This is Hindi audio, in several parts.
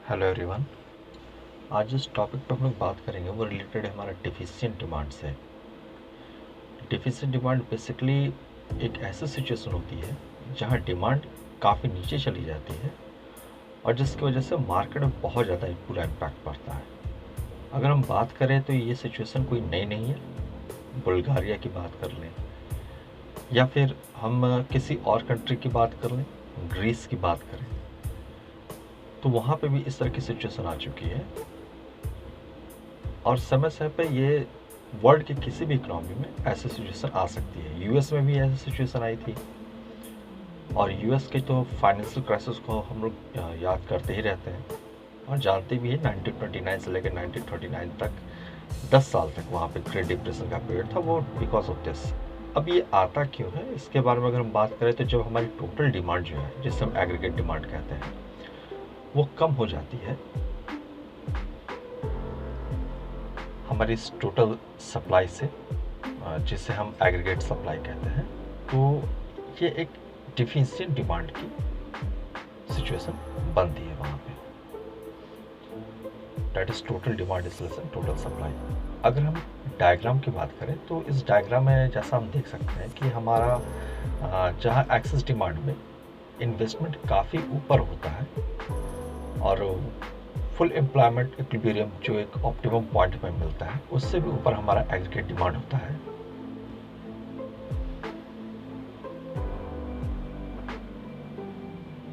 Hello everyone. आज जिस टॉपिक पे हम लोग बात करेंगे वो रिलेटेड है हमारा डिफिशिएंट डिमांड से। डिफिशिएंट डिमांड बेसिकली एक ऐसी सिचुएशन होती है जहां डिमांड काफ़ी नीचे चली जाती है और जिसकी वजह से मार्केट में बहुत ज़्यादा बुरा इम्पैक्ट पड़ता है। अगर हम बात करें तो ये सिचुएशन कोई नई नहीं है। बुल्गारिया की बात कर लें या फिर हम किसी और कंट्री की बात कर लें, ग्रीस की बात करें, तो वहाँ पे भी इस तरह की सिचुएशन आ चुकी है और समय समय पे ये वर्ल्ड के किसी भी इकोनॉमी में ऐसी सिचुएशन आ सकती है। यूएस में भी ऐसी सिचुएशन आई थी और यूएस के तो फाइनेंशियल क्राइसिस को हम लोग याद करते ही रहते हैं और जानते भी हैं। 1929 से लेकर 1939 तक 10 साल तक वहाँ पे ग्रेट डिप्रेशन का पीरियड था, वो बिकॉज ऑफ दिस। अब ये आता क्यों है, इसके बारे में अगर हम बात करें तो जब हमारी टोटल डिमांड जो है, जिसे हम एग्रीगेट डिमांड कहते हैं, वो कम हो जाती है हमारी इस टोटल सप्लाई से, जिसे हम एग्रीगेट सप्लाई कहते हैं, तो ये एक डिफिशिएंट डिमांड की सिचुएशन बनती है वहाँ पे। That is total demand is less than total supply. अगर हम डायग्राम की बात करें तो इस डायग्राम में जैसा हम देख सकते हैं कि हमारा जहाँ एक्सेस डिमांड में इन्वेस्टमेंट काफ़ी ऊपर होता है और फुल एम्प्लॉयमेंट इक्विलिब्रियम जो एक ऑप्टिमम पॉइंट पे मिलता है, उससे भी ऊपर हमारा एग्रीगेट डिमांड होता है।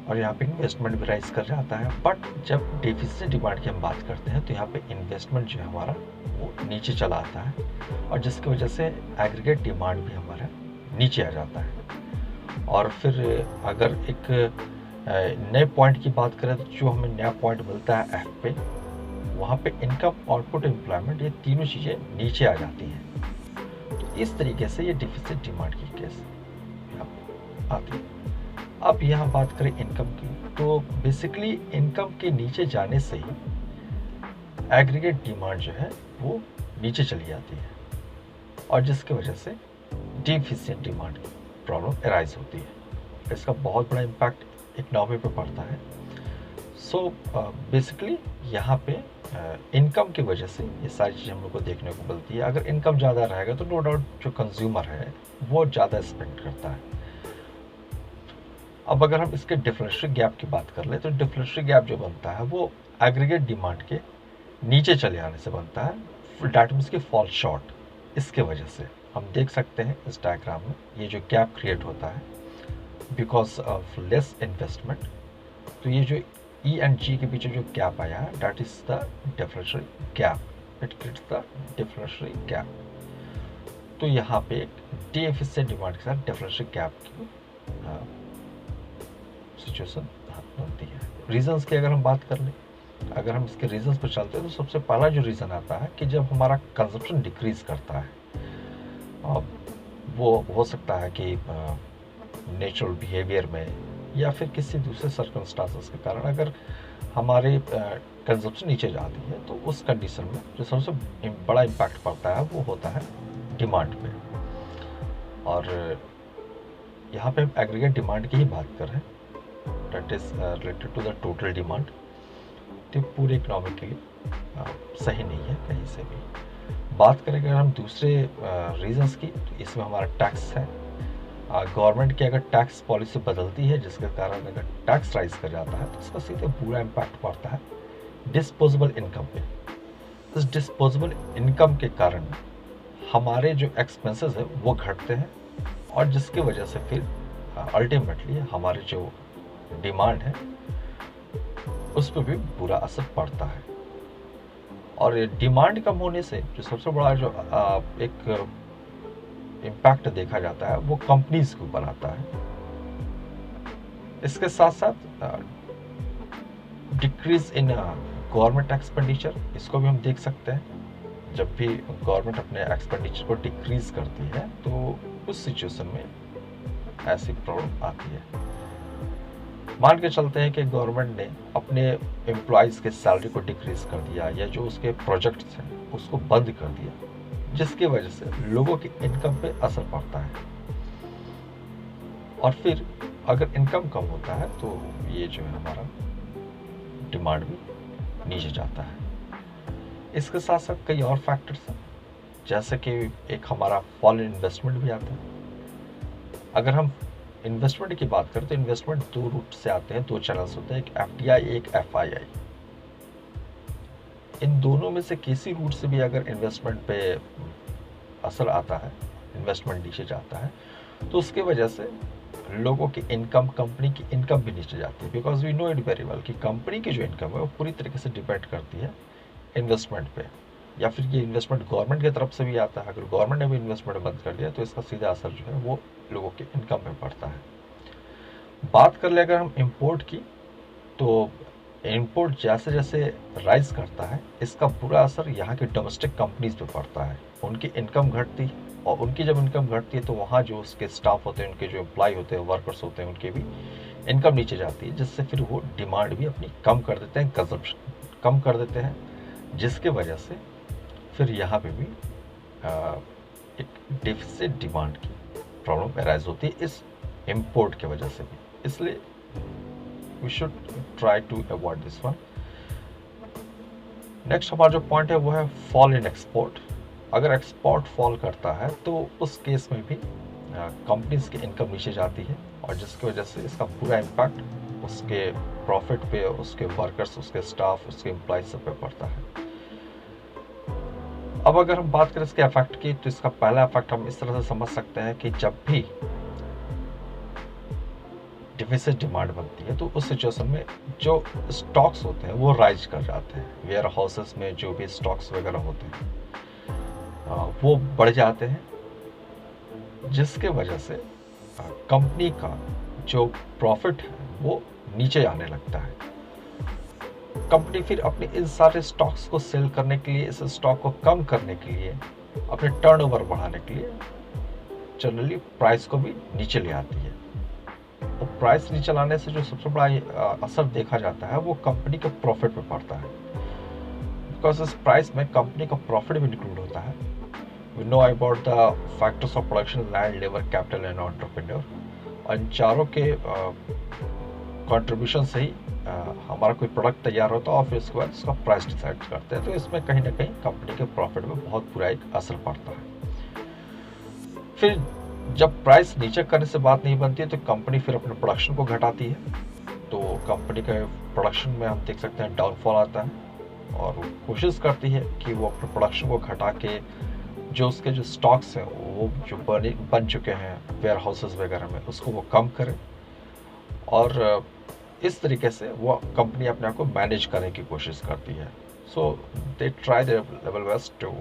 और यहाँ पे इन्वेस्टमेंट भी राइज कर जाता है। बट जब डेफिसिट डिमांड की हम बात करते हैं तो यहाँ पे इन्वेस्टमेंट जो है हमारा वो नीचे चला आता है और जिसकी वजह से एग्रीगेट डिमांड भी हमारा नीचे आ जाता है। और फिर अगर एक नए पॉइंट की बात करें तो जो हमें नया पॉइंट मिलता है एफ पे, वहाँ पे इनकम, आउटपुट, एम्प्लॉयमेंट, ये तीनों चीज़ें नीचे आ जाती हैं। तो इस तरीके से ये डिफिसिट डिमांड की केस यहाँ पे आती है। अब यहाँ बात करें इनकम की, तो बेसिकली इनकम के नीचे जाने से ही एग्रीगेट डिमांड जो है वो नीचे चली जाती है और जिसकी वजह से डिफिशिएंट डिमांड की प्रॉब्लम अराइज होती है। इसका बहुत बड़ा इम्पैक्ट इकनॉमी पे पड़ता है। सो बेसिकली यहाँ पे इनकम की वजह से ये सारी चीज़ें हम लोग को देखने को मिलती है। अगर इनकम ज़्यादा रहेगा तो नो डाउट जो कंज्यूमर है वो ज़्यादा स्पेंड करता है। अब अगर हम इसके डिफरेंशियल गैप की बात कर ले तो डिफरेंशियल गैप जो बनता है वो एग्रीगेट डिमांड के नीचे चले आने से बनता है। डैट मीन्स की फॉल शॉर्ट। इसके वजह से हम देख सकते हैं इस डायग्राम में ये जो गैप क्रिएट होता है बिकॉज ऑफ लेस इन्वेस्टमेंट। तो ये जो ई एंड जी के पीछे जो गैप आया है that is the differential gap. It creates the differential gap. तो यहाँ पे एक डेफिसिएंट डिमांड के साथ डिफरेंशियल गैप की सिचुएशन बनती है। रीजंस की अगर हम बात कर लें, अगर हम इसके रीजंस पर चलते हैं तो सबसे पहला जो रीज़न आता है कि जब हमारा कंजप्शन डिक्रीज करता है, वो हो सकता है कि नेचुरल बिहेवियर में या फिर किसी दूसरे सर्कमस्टांसेस के कारण अगर हमारे कंजप्शन नीचे जाती है तो उस कंडीशन में जो सबसे बड़ा इम्पैक्ट पड़ता है वो होता है डिमांड पे। और यहाँ पे हम एग्रीगेट डिमांड की ही बात कर रहे हैं, that is related to the total demand. तो पूरे इकोनॉमी के लिए सही नहीं है कहीं से भी। बात करें अगर हम दूसरे रीजंस की, तो इसमें हमारा टैक्स है। गवर्नमेंट की अगर टैक्स पॉलिसी बदलती है जिसके कारण अगर टैक्स राइज कर जाता है तो इसका सीधे पूरा इम्पैक्ट पड़ता है डिस्पोजेबल इनकम पे। इस डिस्पोजेबल इनकम के कारण हमारे जो एक्सपेंसेस है वो घटते हैं और जिसकी वजह से फिर अल्टीमेटली हमारे जो डिमांड है उस पर भी बुरा असर पड़ता है। और डिमांड कम होने से जो सबसे बड़ा जो एक इम्पैक्ट देखा जाता है वो कंपनीज के ऊपर आता है। इसके साथ साथ डिक्रीज इन गवर्नमेंट एक्सपेंडिचर, इसको भी हम देख सकते हैं। जब भी गवर्नमेंट अपने एक्सपेंडिचर को डिक्रीज करती है तो उस सिचुएशन में ऐसी प्रॉब्लम आती है। मान के चलते हैं कि गवर्नमेंट ने अपने एम्प्लॉयज़ के सैलरी को डिक्रीज कर दिया या जो उसके प्रोजेक्ट्स हैं उसको बंद कर दिया, जिसकी वजह से लोगों की इनकम पे असर पड़ता है। और फिर अगर इनकम कम होता है तो ये जो है हमारा डिमांड भी नीचे जाता है। इसके साथ साथ कई और फैक्टर्स हैं, जैसे कि एक हमारा फॉल इन इन्वेस्टमेंट भी आता है। अगर हम इन्वेस्टमेंट की बात करें तो इन्वेस्टमेंट दो रूट से आते हैं, दो चैनल्स होते हैं, एक एफडीआई, एक एफआईआई। इन दोनों में से किसी रूट से भी अगर इन्वेस्टमेंट पे असर आता है, इन्वेस्टमेंट नीचे जाता है, तो उसकी वजह से लोगों की इनकम, कंपनी की इनकम भी नीचे जाती है। Because we know it very well कि कंपनी की जो इनकम है वो पूरी तरीके से डिपेंड करती है इन्वेस्टमेंट पे, या फिर ये इन्वेस्टमेंट गवर्नमेंट की तरफ से भी आता है। अगर गवर्नमेंट ने भी इन्वेस्टमेंट बंद कर दिया तो इसका सीधा असर जो है वो लोगों की इनकम में पड़ता है। बात कर ले अगर हम इम्पोर्ट की, तो इम्पोर्ट जैसे जैसे राइज करता है, इसका पूरा असर यहाँ की डोमेस्टिक कंपनीज पे पड़ता है। उनकी इनकम घटती है, और उनकी जब इनकम घटती है तो वहाँ जो उसके स्टाफ होते हैं, उनके जो एम्प्लॉय होते हैं, वर्कर्स होते हैं, उनके भी इनकम नीचे जाती है, जिससे फिर वो डिमांड भी अपनी कम कर देते हैं, कंजप्शन कम कर देते हैं, जिसके वजह से फिर यहाँ पे भी एक डिफिसिट डिमांड की प्रॉब्लम अराइज होती है इस इम्पोर्ट की वजह से भी। इसलिए we should try to avoid this one. Next हमारा जो पॉइंट है वो है फॉल इन एक्सपोर्ट। अगर एक्सपोर्ट फॉल करता है तो उस केस में भी कंपनीज की इनकम नीचे जाती है, और जिसकी वजह से इसका पूरा इम्पैक्ट उसके प्रॉफिट पे, उसके वर्कर्स, उसके स्टाफ, उसके एम्प्लॉयज सब पे पड़ता है। अब अगर हम बात करें इसके इफेक्ट की, तो इसका पहला इफेक्ट हम इस तरह से समझ सकते हैं कि जब भी डिफिसिट डिमांड बनती है तो उस सिचुएशन में जो स्टॉक्स होते हैं वो राइज कर जाते हैं। वेयर हाउसेस में जो भी स्टॉक्स वगैरह होते हैं वो बढ़ जाते हैं, जिसके वजह से कंपनी का जो प्रॉफिट है वो नीचे आने लगता है। कंपनी फिर अपने इन सारे स्टॉक्स को सेल करने के लिए, इस स्टॉक को कम करने के लिए, अपने टर्नओवर बढ़ाने के लिए जनरली प्राइस को भी नीचे ले आती है। और प्राइस नीचे लाने से जो सबसे बड़ा असर देखा जाता है वो कंपनी के प्रॉफिट में पड़ता है, बिकॉज इस प्राइस में कंपनी का प्रॉफिट भी इंक्लूड होता है। We know about the factors of production, land, labour, capital and entrepreneur, और इन चारों के कंट्रीब्यूशन से ही हमारा कोई प्रोडक्ट तैयार होता है और फिर उसके बाद उसका प्राइस डिसाइड करते हैं। तो इसमें कहीं ना कहीं कंपनी के प्रॉफिट में बहुत बुरा एक असर पड़ता है। फिर जब प्राइस नीचे करने से बात नहीं बनती है तो कंपनी फिर अपने प्रोडक्शन को घटाती है, तो कंपनी के प्रोडक्शन में हम देख सकते हैं डाउनफॉल आता है, और वो कोशिश करती है कि वो अपने प्रोडक्शन को घटा के जो उसके जो स्टॉक्स हैं वो जो बन चुके हैं वेयर हाउसेस वगैरह में, उसको वो कम करे, और इस तरीके से वो कंपनी अपने आप को मैनेज करने की कोशिश करती है। So they try their level best to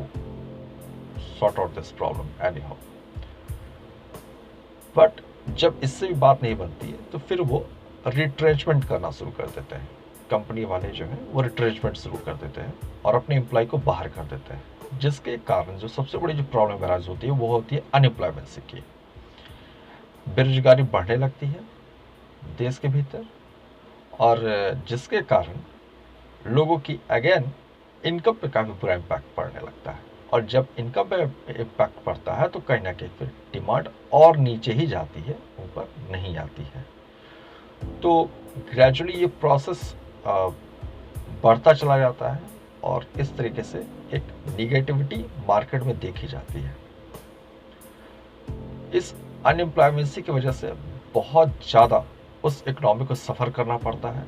sort out this problem anyhow. But जब इससे भी बात नहीं बनती है तो फिर वो रिट्रेंचमेंट करना शुरू कर देते हैं। कंपनी वाले जो है वो रिट्रेंचमेंट शुरू कर देते हैं और अपने एम्प्लॉय को बाहर कर देते हैं, जिसके कारण जो सबसे बड़ी जो प्रॉब्लम अराइज होती है वो होती है अनएम्प्लॉयमेंट की। बेरोजगारी बढ़ने लगती है देश के भीतर, और जिसके कारण लोगों की अगेन इनकम पे काफ़ी बुरा इम्पैक्ट पड़ने लगता है। और जब इनकम पे इम्पैक्ट पड़ता है तो कहीं ना कहीं फिर डिमांड और नीचे ही जाती है, ऊपर नहीं आती है। तो ग्रेजुअली ये प्रोसेस बढ़ता चला जाता है, और इस तरीके से एक निगेटिविटी मार्केट में देखी जाती है। इस अनएम्प्लॉयमेंसी की वजह से बहुत ज़्यादा उस इकोनॉमी को सफ़र करना पड़ता है,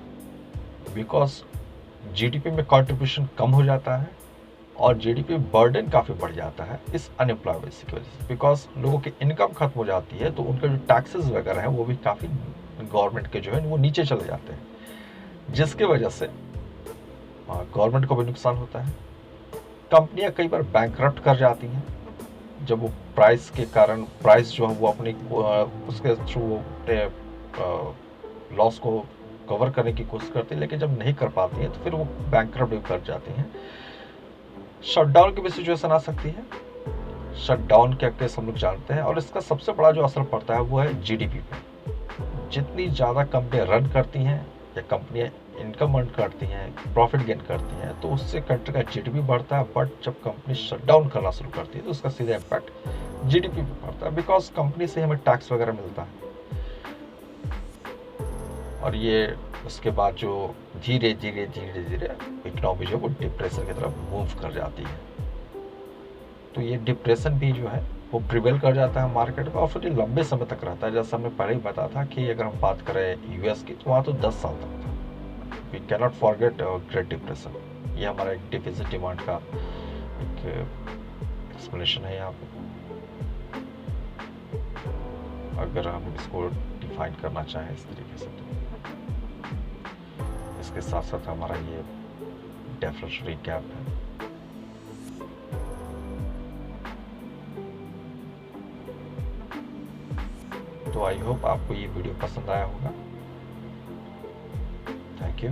बिकॉज जीडीपी में कंट्रीब्यूशन कम हो जाता है और जीडीपी बर्डन काफ़ी बढ़ जाता है इस अनएम्प्लॉयमेंसी की वजह से। बिकॉज लोगों की इनकम खत्म हो जाती है तो उनके जो टैक्सेस वगैरह हैं वो भी काफ़ी गवर्नमेंट के जो है वो नीचे चले जाते हैं, जिसकी वजह से गवर्नमेंट को भी नुकसान होता है। कंपनियां कई बार बैंकरप्ट कर जाती हैं जब वो प्राइस के कारण, प्राइस जो है वो अपनी उसके थ्रू लॉस को कवर करने की कोशिश करती है, लेकिन जब नहीं कर पाती हैं तो फिर वो बैंकरप्ट भी कर जाती हैं। शटडाउन की भी सिचुएशन आ सकती है। शटडाउन के केस हम लोग जानते हैं, और इसका सबसे बड़ा जो असर पड़ता है वो है जीडीपी पे। जितनी ज़्यादा कंपनियां रन करती हैं या कंपनियां इनकम अर्न करती हैं, प्रॉफिट गेन करती हैं, तो उससे कंट्री का जीडीपी बढ़ता है। बट जब कंपनी शटडाउन करना शुरू करती है तो उसका सीधा इम्पैक्ट जीडीपी पे पड़ता है, बिकॉज कंपनी से हमें टैक्स वगैरह मिलता है, और ये उसके बाद जो धीरे धीरे धीरे धीरे इकोनॉमी जो वो डिप्रेशन की तरफ मूव कर जाती है। तो ये डिप्रेशन भी जो है वो प्रिवेल कर जाता है मार्केट में, और फिर ये लंबे समय तक रहता है। जैसा हमने पहले ही बताया था कि अगर हम बात करें यूएस की, तो वहाँ तो 10 साल तक था। We cannot forget great depression. ये हमारा एक डिफिसिट डिमांड का एक एक्सप्लेनेशन है यहाँ पे, अगर हम इसको डिफाइन करना चाहें इस तरीके से। तो इसके साथ साथ हमारा ये डेफिनेटरी गैप है। तो आई होप आपको ये वीडियो पसंद आया होगा। Thank you.